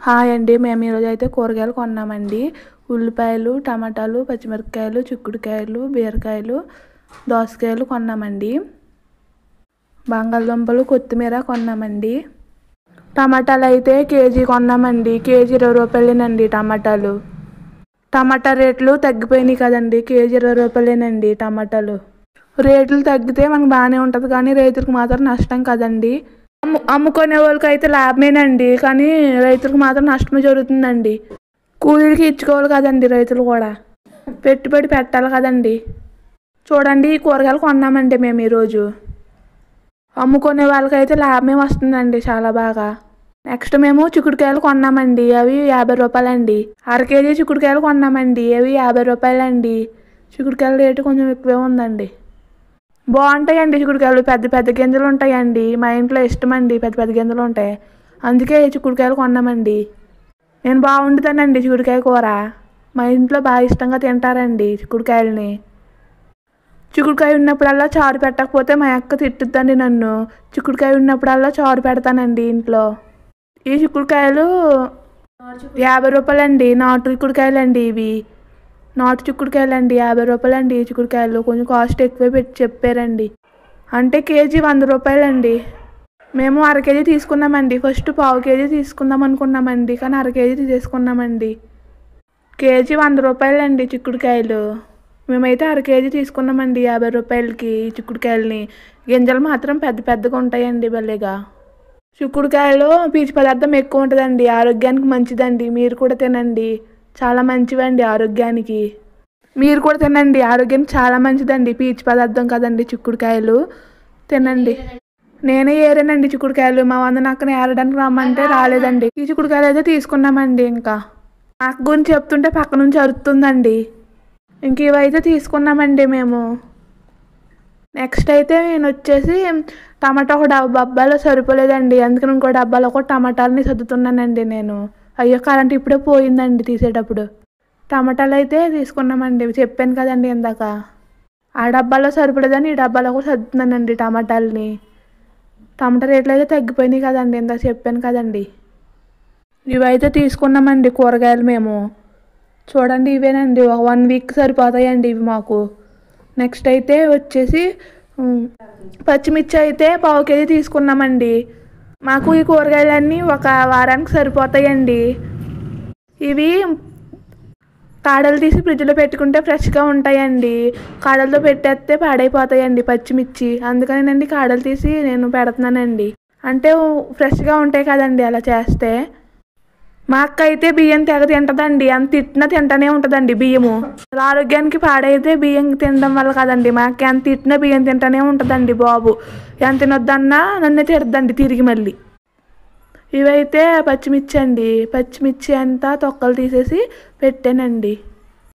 Hi అండి, మేము ఈరోజు అయితే కూరగాయలు కొన్నామండి. ఉల్లిపాయలు, టమాటాలు, పచ్చిమిరపకాయలు, చిక్కుడుకాయలు, బీరకాయలు, దోసకాయలు కొన్నామండి. బంగాళదుంపలు, కొత్తిమీర కొన్నామండి. టమాటాలు అయితే కేజీ కొన్నామండి. కేజీ 20 రూపాయలేనండి టమాటాలు. టమాటా రేట్లు తగ్గిపోయినాయి కదండి. కేజీ 20 రూపాయలేనండి టమాటాలు. రేట్లు తగ్గితే మనకు బాగానే ఉంటుంది, కానీ రైతులకు మాత్రం నష్టం కదండి. అమ్ముకునే వాళ్ళకి అయితే లాభమేనండి, కానీ రైతులకు మాత్రం నష్టమే జరుగుతుందండి. కూలీలకి ఇచ్చుకోవాలి కదండి, రైతులు కూడా పెట్టుబడి పెట్టాలి కదండి. చూడండి, ఈ కూరగాయలు కొన్నామండి మేము ఈరోజు. అమ్ముకునే వాళ్ళకైతే లాభమే వస్తుందండి చాలా బాగా. నెక్స్ట్ మేము చిక్కుడుకాయలు కొన్నామండి. అవి 50 రూపాయలండి. అర కేజీ చిక్కుడుకాయలు కొన్నామండి. అవి 50 రూపాయలండి. చిక్కుడుకాయల రేటు కొంచెం ఎక్కువే ఉందండి. బాగుంటాయండి చిక్కుడుకాయలు, పెద్ద పెద్ద గింజలు ఉంటాయండి. మా ఇంట్లో ఇష్టమండి పెద్ద పెద్ద గింజలు ఉంటాయి, అందుకే చిక్కుడుకాయలు కొన్నామండి. నేను బాగుంటుందనండి చిక్కుడుకాయ కూర. మా ఇంట్లో బాగా ఇష్టంగా తింటారండి చిక్కుడుకాయలని. చిక్కుడుకాయ ఉన్నప్పుడల్లా చారు పెట్టకపోతే మా అక్క తిట్టుద్దండి నన్ను. చిక్కుడుకాయ ఉన్నప్పుడల్లా చారు పెడతానండి ఇంట్లో. ఈ చిక్కుడుకాయలు 50 రూపాయలండి. నాటు చిక్కుడుకాయలండి ఇవి. నాటు చిక్కుడుకాయలండి 50 రూపాయలండి. ఈ చిక్కుడుకాయలు కొంచెం కాస్ట్ ఎక్కువే పెట్టి చెప్పారండి. అంటే కేజీ 100 రూపాయలండి. మేము అర కేజీ తీసుకున్నామండి. ఫస్ట్ పావు కేజీ తీసుకుందాం అనుకున్నామండి, కానీ అర కేజీ తీసేసుకున్నామండి. కేజీ 100 రూపాయలండి చిక్కుడుకాయలు. మేమైతే అర కేజీ తీసుకున్నామండి 50 రూపాయలకి ఈ చిక్కుడుకాయలని. గింజలు మాత్రం పెద్ద పెద్దగా ఉంటాయండి భలేగా. చిక్కుడుకాయలు పీచు పదార్థం ఎక్కువ ఉంటుందండి, ఆరోగ్యానికి మంచిదండి. మీరు కూడా తినండి, చాలా మంచివండి ఆరోగ్యానికి. మీరు కూడా తినండి, ఆరోగ్యానికి చాలా మంచిదండి. పీచు పదార్థం కదండి చిక్కుడుకాయలు, తినండి. నేనే ఏరానండి చిక్కుడుకాయలు. మా వందనక్కని ఏరడానికి రమ్మంటే రాలేదండి. ఈ చిక్కుడుకాయలు అయితే తీసుకున్నామండి. ఇంకా అక్క గురించి చెప్తుంటే పక్క నుంచి అరుతుందండి. ఇంక ఇవైతే తీసుకున్నామండి మేము. నెక్స్ట్ అయితే నేను వచ్చేసి టమాటా ఒక డబ్బాలో సరిపోలేదండి, అందుకని ఇంకో డబ్బాలో ఒక టమాటాలని సర్దుతున్నానండి నేను. అయ్యో, కరెంట్ ఇప్పుడే పోయిందండి తీసేటప్పుడు. టమాటాలు అయితే తీసుకున్నామండి, చెప్పాను కదండి ఇందాక. ఆ డబ్బాలో సరిపడదని ఈ డబ్బాలో కూడా సర్దుతున్నానండి టమాటాలని. టమాటా రేట్లు అయితే తగ్గిపోయినాయి కదండి, ఇందాక చెప్పాను కదండి. ఇవైతే తీసుకున్నామండి కూరగాయలు మేము. చూడండి, ఇవేనండి 1 వీక్ సరిపోతాయండి ఇవి మాకు. నెక్స్ట్ అయితే వచ్చేసి పచ్చిమిర్చి అయితే పావు కేజీ తీసుకున్నామండి. మాకు ఈ కూరగాయలన్నీ ఒక వారానికి సరిపోతాయండి. ఇవి కాడలు తీసి ఫ్రిడ్జ్లో పెట్టుకుంటే ఫ్రెష్గా ఉంటాయండి. కాడలతో పెట్టేస్తే పాడైపోతాయండి పచ్చిమిర్చి, అందుకనేనండి కాడలు తీసి నేను పెడుతున్నానండి. అంటే ఫ్రెష్గా ఉంటాయి కదండి అలా చేస్తే. మా అక్క అయితే బియ్యం తెగ తింటదండి, అంత తిట్టినా తింటూనే ఉంటుందండి బియ్యము. ఆరోగ్యానికి పాడైతే బియ్యం తినడం వల్ల కదండి. మా అక్క ఎంత తిట్టినా బియ్యం తింటూనే ఉంటుందండి బాబు. ఎంత తినొద్దన్నా నన్నే తిడదండి తిరిగి మళ్ళీ. ఇవైతే పచ్చిమిర్చి అండి. పచ్చిమిర్చి అంతా తొక్కలు తీసేసి పెట్టానండి.